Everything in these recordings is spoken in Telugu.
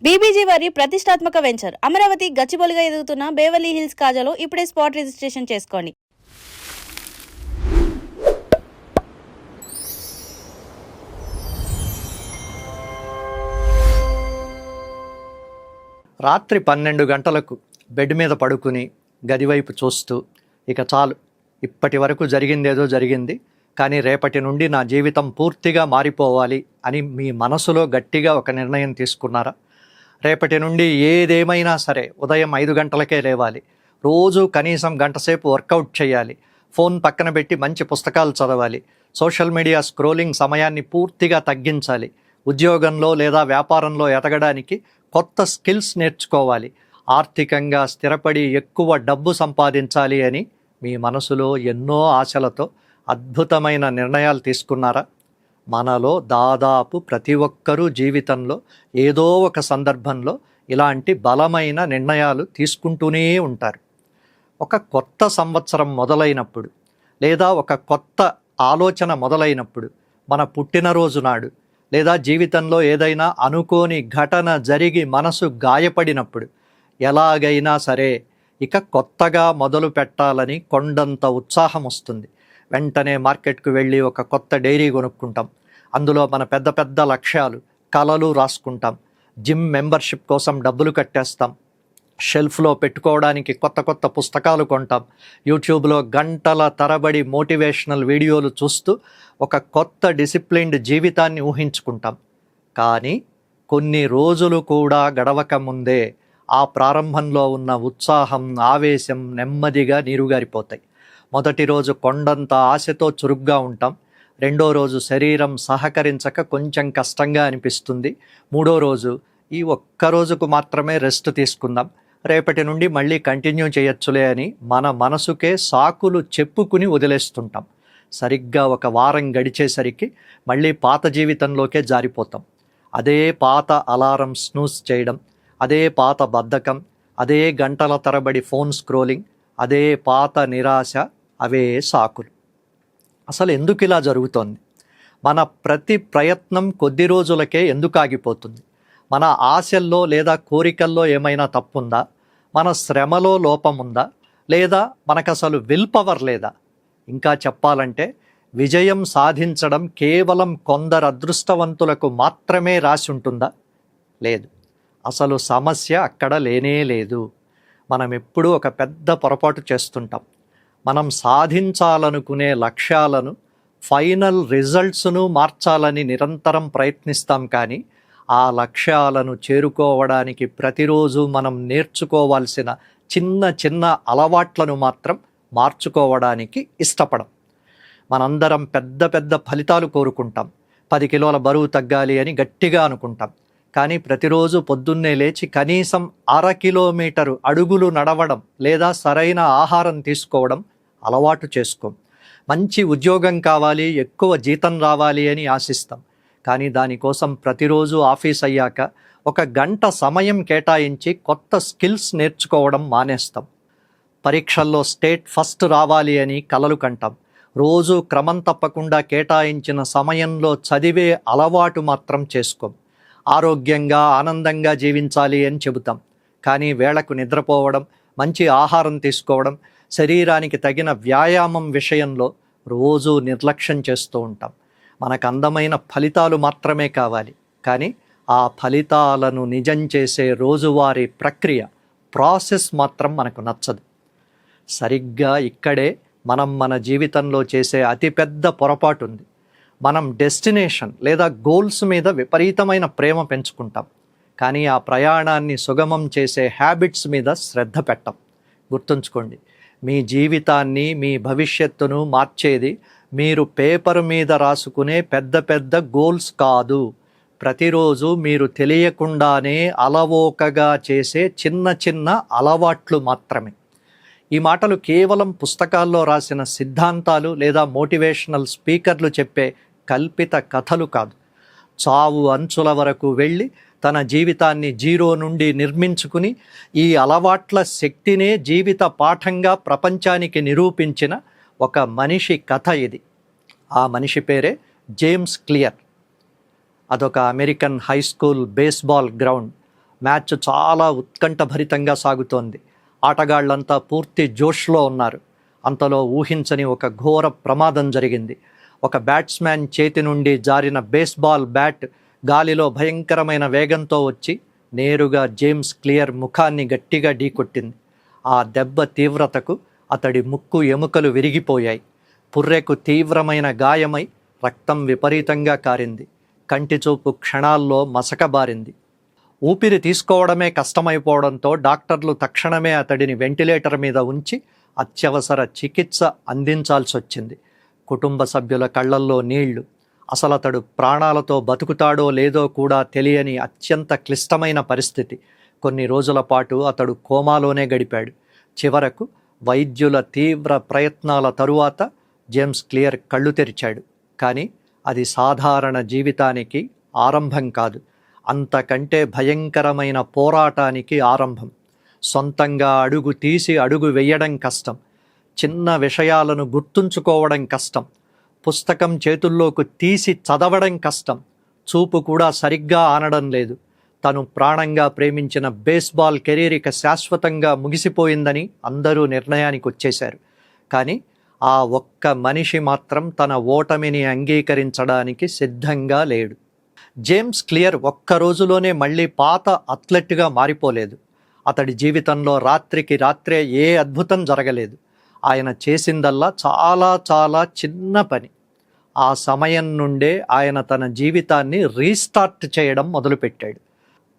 బీబీజీ వారి ప్రతిష్టాత్మక వెంచర్ అమరావతి గచ్చిబౌలిగా ఎదుగుతున్న బేవర్లీ హిల్స్ కాజాలో ఇప్పుడే స్పాట్ రిజిస్ట్రేషన్ చేసుకోండి. రాత్రి 12 గంటలకు బెడ్ మీద పడుకుని గదివైపు చూస్తూ ఇక చాలు, ఇప్పటి వరకు జరిగిందేదో జరిగింది, కానీ రేపటి నుండి నా జీవితం పూర్తిగా మారిపోవాలి అని మీ మనసులో గట్టిగా ఒక నిర్ణయం తీసుకున్నారా? రేపటి నుండి ఏదేమైనా సరే ఉదయం 5 గంటలకే లేవాలి, రోజు కనీసం గంట సేపు వర్కౌట్ చేయాలి, ఫోన్ పక్కన పెట్టి మంచి పుస్తకాలు చదవాలి, సోషల్ మీడియా స్క్రోలింగ్ సమయాన్ని పూర్తిగా తగ్గించాలి, ఉద్యోగంలో లేదా వ్యాపారంలో ఎదగడానికి కొత్త స్కిల్స్ నేర్చుకోవాలి, ఆర్థికంగా స్థిరపడి ఎక్కువ డబ్బు సంపాదించాలి అని మీ మనసులో ఎన్నో ఆశలతో అద్భుతమైన నిర్ణయాలు తీసుకున్నారా? మనలో దాదాపు ప్రతి ఒక్కరూ జీవితంలో ఏదో ఒక సందర్భంలో ఇలాంటి బలమైన నిర్ణయాలు తీసుకుంటూనే ఉంటారు. ఒక కొత్త సంవత్సరం మొదలైనప్పుడు లేదా ఒక కొత్త ఆలోచన మొదలైనప్పుడు, మన పుట్టినరోజు నాడు లేదా జీవితంలో ఏదైనా అనుకోని ఘటన జరిగి మనసు గాయపడినప్పుడు ఎలాగైనా సరే ఇక కొత్తగా మొదలు పెట్టాలని కొండంత ఉత్సాహం వస్తుంది. వెంటనే మార్కెట్కు వెళ్ళి ఒక కొత్త డైరీ కొనుక్కుంటాం, అందులో మన పెద్ద పెద్ద లక్ష్యాలు కలలు రాసుకుంటాం, జిమ్ మెంబర్షిప్ కోసం డబ్బులు కట్టేస్తాం, షెల్ఫ్లో పెట్టుకోవడానికి కొత్త కొత్త పుస్తకాలు కొంటాం, యూట్యూబ్లో గంటల తరబడి మోటివేషనల్ వీడియోలు చూస్తూ ఒక కొత్త డిసిప్లిన్డ్ జీవితాన్ని ఊహించుకుంటాం. కానీ కొన్ని రోజులు కూడా గడవక ముందే ఆ ప్రారంభంలో ఉన్న ఉత్సాహం, ఆవేశం నెమ్మదిగా నీరుగారిపోతాయి. మొదటి రోజు కొండంత ఆశతో చురుగ్గా ఉంటాం, రెండో రోజు శరీరం సహకరించక కొంచెం కష్టంగా అనిపిస్తుంది, మూడో రోజు ఈ ఒక్కరోజుకు మాత్రమే రెస్ట్ తీసుకుందాం, రేపటి నుండి మళ్ళీ కంటిన్యూ చేయొచ్చులే అని మన మనసుకే సాకులు చెప్పుకుని వదిలేస్తుంటాం. సరిగ్గా ఒక వారం గడిచేసరికి మళ్ళీ పాత జీవితంలోకే జారిపోతాం. అదే పాత అలారం స్నూస్ చేయడం, అదే పాత బద్ధకం, అదే గంటల తరబడి ఫోన్ స్క్రోలింగ్, అదే పాత నిరాశ, అవే సాకులు. అసలు ఎందుకు ఇలా జరుగుతోంది? మన ప్రతి ప్రయత్నం కొద్ది రోజులకే ఎందుకు ఆగిపోతుంది? మన ఆశల్లో లేదా కోరికల్లో ఏమైనా తప్పుందా? మన శ్రమలో లోపం ఉందా? లేదా మనకు అసలు విల్ పవర్ లేదా? ఇంకా చెప్పాలంటే విజయం సాధించడం కేవలం కొందరు అదృష్టవంతులకు మాత్రమే రాసి ఉంటుందా? లేదు, అసలు సమస్య అక్కడ లేనే లేదు. మనం ఎప్పుడూ ఒక పెద్ద పొరపాటు చేస్తుంటాం. మనం సాధించాలనుకునే లక్ష్యాలను, ఫైనల్ రిజల్ట్స్ను మార్చాలని నిరంతరం ప్రయత్నిస్తాం, కానీ ఆ లక్ష్యాలను చేరుకోవడానికి ప్రతిరోజు మనం నేర్చుకోవాల్సిన చిన్న చిన్న అలవాట్లను మాత్రం మార్చుకోవడానికి ఇష్టపడం. మనందరం పెద్ద పెద్ద ఫలితాలు కోరుకుంటాం. 10 కిలోల బరువు తగ్గాలి అని గట్టిగా అనుకుంటాం, కానీ ప్రతిరోజు పొద్దున్నే లేచి కనీసం 1/2 కిలోమీటరు అడుగులు నడవడం లేదా సరైన ఆహారం తీసుకోవడం అలవాటు చేసుకోం. మంచి ఉద్యోగం కావాలి, ఎక్కువ జీతం రావాలి అని ఆశిస్తాం, కానీ దానికోసం ప్రతిరోజు ఆఫీస్ అయ్యాక 1 గంట సమయం కేటాయించి కొత్త స్కిల్స్ నేర్చుకోవడం మానేస్తాం. పరీక్షల్లో స్టేట్ ఫస్ట్ రావాలి అని కలలు కంటాం, రోజు క్రమం తప్పకుండా కేటాయించిన సమయంలో చదివే అలవాటు మాత్రం చేసుకోం. ఆరోగ్యంగా ఆనందంగా జీవించాలి అని చెబుతాం, కానీ వేళకు నిద్రపోవడం, మంచి ఆహారం తీసుకోవడం, శరీరానికి తగిన వ్యాయామం విషయంలో రోజు నిర్లక్ష్యం చేస్తూ ఉంటాం. మనకు అందమైన ఫలితాలు మాత్రమే కావాలి, కానీ ఆ ఫలితాలను నిజం చేసే రోజువారీ ప్రక్రియ, ప్రాసెస్ మాత్రం మనకు నచ్చదు. సరిగ్గా ఇక్కడే మనం మన జీవితంలో చేసే అతిపెద్ద పొరపాటు ఉంది. మనం డెస్టినేషన్ లేదా గోల్స్ మీద విపరీతమైన ప్రేమ పెంచుకుంటాం, కానీ ఆ ప్రయాణాన్ని సుగమం చేసే హ్యాబిట్స్ మీద శ్రద్ధ పెట్టం. గుర్తుంచుకోండి, మీ జీవితాన్ని, మీ భవిష్యత్తును మార్చేది మీరు పేపర్ మీద రాసుకునే పెద్ద పెద్ద గోల్స్ కాదు, ప్రతిరోజు మీరు తెలియకుండానే అలవోకగా చేసే చిన్న చిన్న అలవాట్లు మాత్రమే. ఈ మాటలు కేవలం పుస్తకాల్లో రాసిన సిద్ధాంతాలు లేదా మోటివేషనల్ స్పీకర్లు చెప్పే కల్పిత కథలు కాదు. చావు అంచుల వరకు వెళ్ళి తన జీవితాన్ని జీరో నుండి నిర్మించుకుని ఈ అలవాట్ల శక్తినే జీవిత పాఠంగా ప్రపంచానికి నిరూపించిన ఒక మనిషి కథ ఇది. ఆ మనిషి పేరే జేమ్స్ క్లియర్. అదొక American high school baseball ground. Match చాలా ఉత్కంఠభరితంగా సాగుతోంది. ఆటగాళ్లంతా పూర్తి జోష్లో ఉన్నారు. అంతలో ఊహించని ఒక ఘోర ప్రమాదం జరిగింది. ఒక బ్యాట్స్మెన్ చేతి నుండి జారిన బేస్బాల్ బ్యాట్ గాలిలో భయంకరమైన వేగంతో వచ్చి నేరుగా జేమ్స్ క్లియర్ ముఖాన్ని గట్టిగా ఢీకొట్టింది. ఆ దెబ్బ తీవ్రతకు అతడి ముక్కు ఎముకలు విరిగిపోయాయి. పుర్రెకు తీవ్రమైన గాయమై రక్తం విపరీతంగా కారింది. కంటి చూపు క్షణాల్లో మసకబారింది. ఊపిరి తీసుకోవడమే కష్టమైపోవడంతో డాక్టర్లు తక్షణమే అతడిని వెంటిలేటర్ మీద ఉంచి అత్యవసర చికిత్స అందించాల్సి వచ్చింది. కుటుంబ సభ్యుల కళ్ళల్లో నీళ్లు. అసలు అతడు ప్రాణాలతో బతుకుతాడో లేదో కూడా తెలియని అత్యంత క్లిష్టమైన పరిస్థితి. కొన్ని రోజుల పాటు అతడు కోమాలోనే గడిపాడు. చివరకు వైద్యుల తీవ్ర ప్రయత్నాల తరువాత జేమ్స్ క్లియర్ కళ్ళు తెరిచాడు. కానీ అది సాధారణ జీవితానికి ఆరంభం కాదు, అంతకంటే భయంకరమైన పోరాటానికి ఆరంభం. సొంతంగా అడుగు తీసి అడుగు వేయడం కష్టం. చిన్న విషయాలను గుర్తుంచుకోవడం కష్టం. పుస్తకం చేతుల్లోకి తీసి చదవడం కష్టం. చూపు కూడా సరిగ్గా ఆనడం లేదు. తను ప్రాణంగా ప్రేమించిన బేస్బాల్ కెరీర్ ఇక శాశ్వతంగా ముగిసిపోయిందని అందరూ నిర్ణయానికి వచ్చేశారు. కానీ ఆ ఒక్క మనిషి మాత్రం తన ఓటమిని అంగీకరించడానికి సిద్ధంగా లేడు. జేమ్స్ క్లియర్ ఒక్క రోజులోనే మళ్ళీ పాత అథ్లెట్గా మారిపోలేదు. అతడి జీవితంలో రాత్రికి రాత్రే ఏ అద్భుతం జరగలేదు. ఆయన చేసిందల్లా చాలా చాలా చిన్న పని. ఆ సమయం నుండే ఆయన తన జీవితాన్ని రీస్టార్ట్ చేయడం మొదలుపెట్టాడు.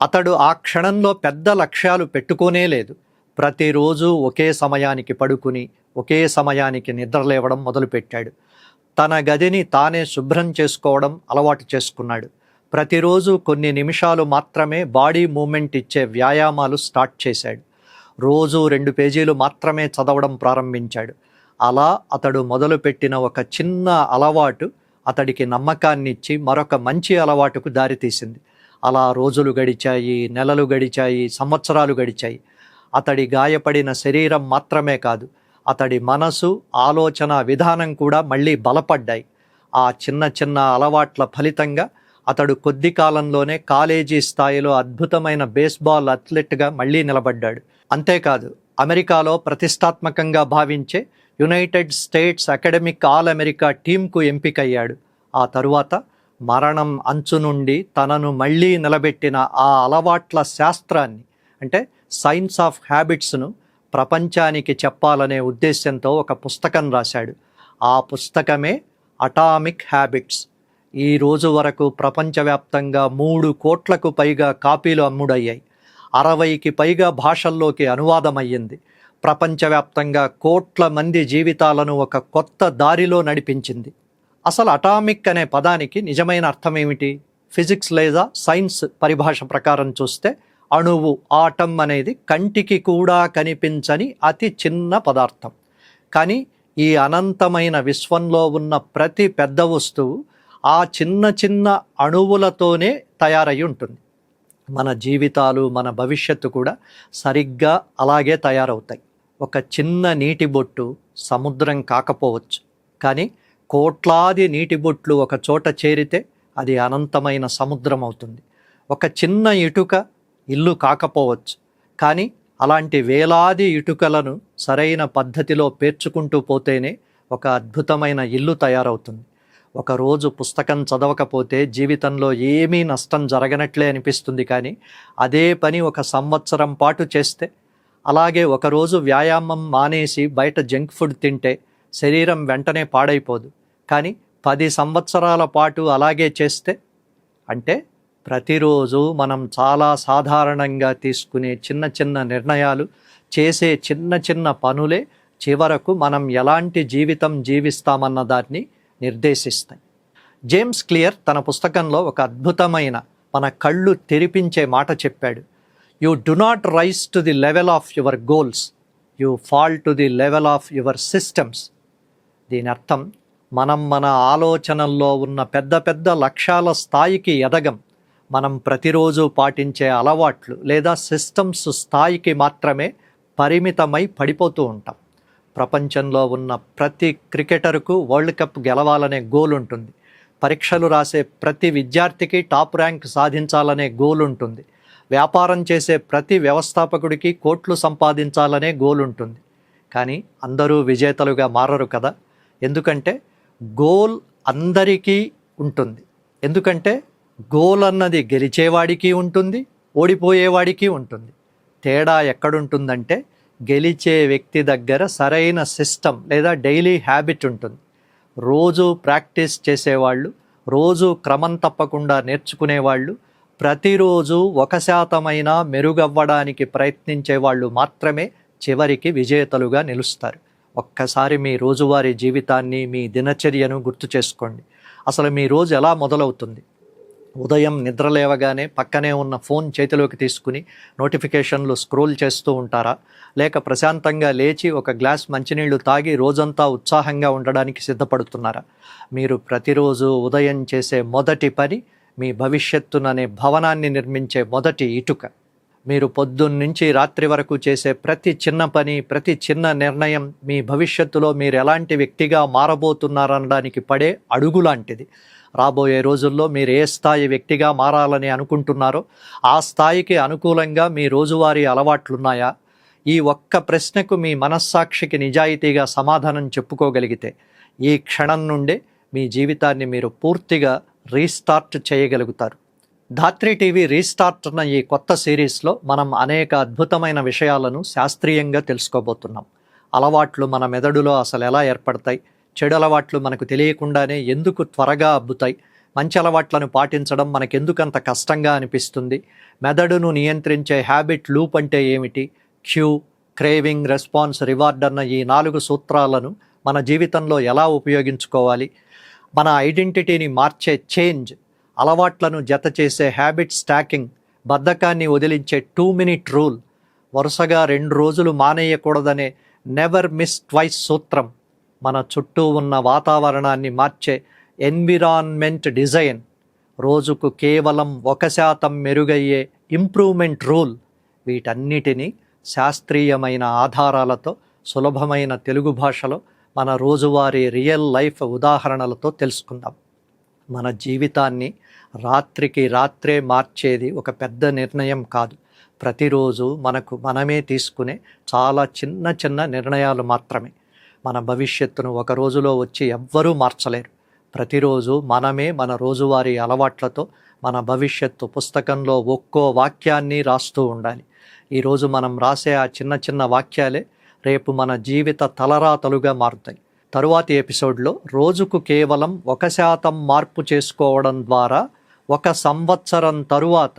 అతడు ఆ క్షణంలో పెద్ద లక్ష్యాలు పెట్టుకోనే లేదు. ప్రతిరోజు ఒకే సమయానికి పడుకుని ఒకే సమయానికి నిద్రలేవడం మొదలుపెట్టాడు. తన గదిని తానే శుభ్రం చేసుకోవడం అలవాటు చేసుకున్నాడు. ప్రతిరోజు కొన్ని నిమిషాలు మాత్రమే బాడీ మూమెంట్ ఇచ్చే వ్యాయామాలు స్టార్ట్ చేశాడు. రోజు 2 పేజీలు మాత్రమే చదవడం ప్రారంభించాడు. అలా అతడు మొదలుపెట్టిన ఒక చిన్న అలవాటు అతడికి నమ్మకాన్నిచ్చి మరొక మంచి అలవాటుకు దారితీసింది. అలా రోజులు గడిచాయి, నెలలు గడిచాయి, సంవత్సరాలు గడిచాయి. అతడి గాయపడిన శరీరం మాత్రమే కాదు, అతడి మనసు, ఆలోచన విధానం కూడా మళ్ళీ బలపడ్డాయి. ఆ చిన్న చిన్న అలవాట్ల ఫలితంగా అతడు కొద్ది కాలంలోనే కాలేజీ స్థాయిలో అద్భుతమైన బేస్బాల్ అథ్లెట్గా మళ్ళీ నిలబడ్డాడు. అంతేకాదు, అమెరికాలో ప్రతిష్టాత్మకంగా భావించే United States academic all America టీంకు ఎంపికయ్యాడు. ఆ తరువాత మరణం అంచు నుండి తనను మళ్ళీ నిలబెట్టిన ఆ అలవాట్ల శాస్త్రాన్ని, అంటే సైన్స్ ఆఫ్ హ్యాబిట్స్ను ప్రపంచానికి చెప్పాలనే ఉద్దేశంతో ఒక పుస్తకం రాశాడు. ఆ పుస్తకమే అటామిక్ హ్యాబిట్స్. ఈ రోజు వరకు ప్రపంచవ్యాప్తంగా 3 కోట్లకు పైగా కాపీలు అమ్ముడయ్యాయి. 60కి పైగా భాషల్లోకి అనువాదమయ్యింది. ప్రపంచవ్యాప్తంగా కోట్ల మంది జీవితాలను ఒక కొత్త దారిలో నడిపించింది. అసలు అటామిక్ అనే పదానికి నిజమైన అర్థం ఏమిటి? ఫిజిక్స్ లేదా సైన్స్ పరిభాష ప్రకారం చూస్తే అణువు, ఆటం అనేది కంటికి కూడా కనిపించని అతి చిన్న పదార్థం. కానీ ఈ అనంతమైన విశ్వంలో ఉన్న ప్రతి పెద్ద వస్తువు ఆ చిన్న చిన్న అణువులతోనే తయారై ఉంటుంది. మన జీవితాలు, మన భవిష్యత్తు కూడా సరిగ్గా అలాగే తయారవుతాయి. ఒక చిన్న నీటి బొట్టు సముద్రం కాకపోవచ్చు, కానీ కోట్లాది నీటి బొట్లు ఒక చోట చేరితే అది అనంతమైన సముద్రం అవుతుంది. ఒక చిన్న ఇటుక ఇల్లు కాకపోవచ్చు, కానీ అలాంటి వేలాది ఇటుకలను సరైన పద్ధతిలో పేర్చుకుంటూ పోతేనే ఒక అద్భుతమైన ఇల్లు తయారవుతుంది. ఒకరోజు పుస్తకం చదవకపోతే జీవితంలో ఏమీ నష్టం జరగనట్లే అనిపిస్తుంది. కానీ అదే పని 1 సంవత్సరం పాటు చేస్తే, అలాగే ఒకరోజు వ్యాయామం మానేసి బయట జంక్ ఫుడ్ తింటే శరీరం వెంటనే పాడైపోదు. కానీ 10 సంవత్సరాల పాటు అలాగే చేస్తే, అంటే ప్రతిరోజు మనం చాలా సాధారణంగా తీసుకునే చిన్న చిన్న నిర్ణయాలు, చేసే చిన్న చిన్న పనులే చివరకు మనం ఎలాంటి జీవితం జీవిస్తామన్న దాన్ని నిర్దేశిస్తాయి. జేమ్స్ క్లియర్ తన పుస్తకంలో ఒక అద్భుతమైన, మన కళ్ళు తెరిపించే మాట చెప్పాడు. You do not rise to the level of your goals, you fall to the level of your systems. దీని అర్థం, మనం మన ఆలోచనల్లో ఉన్న పెద్ద పెద్ద లక్ష్యాల స్థాయికి ఎదగం. మనం ప్రతిరోజు పాటించే అలవాట్లు లేదా సిస్టమ్స్ స్థాయికి మాత్రమే పరిమితమై పడిపోతూ ఉంటాం. ప్రపంచంలో ఉన్న ప్రతి క్రికెటర్కు వరల్డ్ కప్ గెలవాలనే గోల్ ఉంటుంది. పరీక్షలు రాసే ప్రతి విద్యార్థికి టాప్ ర్యాంక్ సాధించాలనే గోల్ ఉంటుంది. వ్యాపారం చేసే ప్రతి వ్యవస్థాపకుడికి కోట్లు సంపాదించాలనే గోల్ ఉంటుంది. కానీ అందరూ విజేతలుగా మారరు కదా. ఎందుకంటే గోల్ అందరికీ ఉంటుంది. ఎందుకంటే గోల్ అన్నది గెలిచేవాడికి ఉంటుంది, ఓడిపోయేవాడికి ఉంటుంది. తేడా ఎక్కడుంటుందంటే గెలిచే వ్యక్తి దగ్గర సరైన సిస్టమ్ లేదా డైలీ హ్యాబిట్ ఉంటుంది. రోజు ప్రాక్టీస్ చేసేవాళ్ళు, రోజు క్రమం తప్పకుండా నేర్చుకునేవాళ్ళు, ప్రతిరోజు 1% మెరుగవ్వడానికి ప్రయత్నించే వాళ్ళు మాత్రమే చివరికి విజేతలుగా నిలుస్తారు. ఒక్కసారి మీ రోజువారీ జీవితాన్ని, మీ దినచర్యను గుర్తు చేసుకోండి. అసలు మీ రోజు ఎలా మొదలవుతుంది? ఉదయం నిద్ర లేవగానే పక్కనే ఉన్న ఫోన్ చేతిలోకి తీసుకుని నోటిఫికేషన్లు స్క్రోల్ చేస్తూ ఉంటారా? లేక ప్రశాంతంగా లేచి ఒక గ్లాస్ మంచినీళ్లు తాగి రోజంతా ఉత్సాహంగా ఉండడానికి సిద్ధపడుతున్నారా? మీరు ప్రతిరోజు ఉదయం చేసే మొదటి పని మీ భవిష్యత్తుననే భవనాన్ని నిర్మించే మొదటి ఇటుక. మీరు పొద్దున్నుంచి రాత్రి వరకు చేసే ప్రతి చిన్న పని, ప్రతి చిన్న నిర్ణయం మీ భవిష్యత్తులో మీరు ఎలాంటి వ్యక్తిగా మారబోతున్నారనడానికి పడే అడుగు లాంటిది. రాబోయే రోజుల్లో మీరు ఏ స్థాయి వ్యక్తిగా మారాలని అనుకుంటున్నారో ఆ స్థాయికి అనుకూలంగా మీ రోజువారీ అలవాట్లున్నాయా? ఈ ఒక్క ప్రశ్నకు మీ మనస్సాక్షికి నిజాయితీగా సమాధానం చెప్పుకోగలిగితే ఈ క్షణం నుండే మీ జీవితాన్ని మీరు పూర్తిగా రీస్టార్ట్ చేయగలుగుతారు. ధాత్రి టీవీ రీస్టార్ట్ అన్న ఈ కొత్త సిరీస్లో మనం అనేక అద్భుతమైన విషయాలను శాస్త్రీయంగా తెలుసుకోబోతున్నాం. అలవాట్లు మన మెదడులో అసలు ఎలా ఏర్పడతాయి? చెడు అలవాట్లు మనకు తెలియకుండానే ఎందుకు త్వరగా అబ్బుతాయి? మంచి అలవాట్లను పాటించడం మనకెందుకంత కష్టంగా అనిపిస్తుంది? మెదడును నియంత్రించే హ్యాబిట్ లూప్ అంటే ఏమిటి? క్యూ, క్రేవింగ్, రెస్పాన్స్, రివార్డ్ అన్న ఈ 4 సూత్రాలను మన జీవితంలో ఎలా ఉపయోగించుకోవాలి? మన ఐడెంటిటీని మార్చే చేంజ్, అలవాట్లను జత చేసే హ్యాబిట్ స్టాకింగ్, బద్ధకాన్ని వదిలించే 2 మినిట్ రూల్, వరుసగా 2 రోజులు మానేయకూడదనే నెవర్ మిస్ ట్వైస్ సూత్రం, మన చుట్టూ ఉన్న వాతావరణాన్ని మార్చే ఎన్విరాన్మెంట్ డిజైన్, రోజుకు కేవలం 1% మెరుగయ్యే ఇంప్రూవ్మెంట్ రూల్, వీటన్నిటినీ శాస్త్రీయమైన ఆధారాలతో సులభమైన తెలుగు భాషలో మన రోజువారీ రియల్ లైఫ్ ఉదాహరణలతో తెలుసుకుందాం. మన జీవితాన్ని రాత్రికి రాత్రే మార్చేది ఒక పెద్ద నిర్ణయం కాదు. ప్రతిరోజు మనమే తీసుకునే చాలా చిన్న చిన్న నిర్ణయాలు మాత్రమే. మన భవిష్యత్తును ఒక రోజులో వచ్చి ఎవ్వరూ మార్చలేరు. ప్రతిరోజు మనమే మన రోజువారీ అలవాట్లతో మన భవిష్యత్తు పుస్తకంలో ఒక్కో వాక్యాన్ని రాస్తూ ఉండాలి. ఈరోజు మనం రాసే ఆ చిన్న చిన్న వాక్యాలే రేపు మన జీవిత తలరాతలుగా మారుతాయి. తరువాతి ఎపిసోడ్లో రోజుకు కేవలం 1% మార్పు చేసుకోవడం ద్వారా 1 సంవత్సరం తరువాత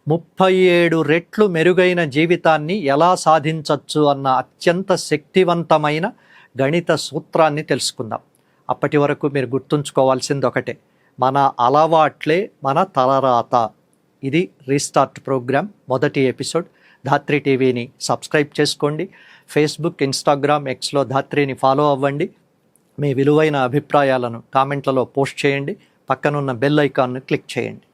37 రెట్లు మెరుగైన జీవితాన్ని ఎలా సాధించవచ్చు అన్న అత్యంత శక్తివంతమైన గణిత సూత్రాన్ని తెలుసుకుందాం. అప్పటి వరకు మీరు గుర్తుంచుకోవాల్సింది ఒకటే, మన అలవాట్లే మన తలరాత. ఇది రీస్టార్ట్ ప్రోగ్రామ్ మొదటి ఎపిసోడ్. ధాత్రి టీవీని సబ్స్క్రైబ్ చేసుకోండి. ఫేస్బుక్, ఇన్స్టాగ్రామ్, ఎక్స్లో ధాత్రిని ఫాలో అవ్వండి. మీ విలువైన అభిప్రాయాలను కామెంట్లలో పోస్ట్ చేయండి. పక్కనున్న బెల్ ఐకాన్ను క్లిక్ చేయండి.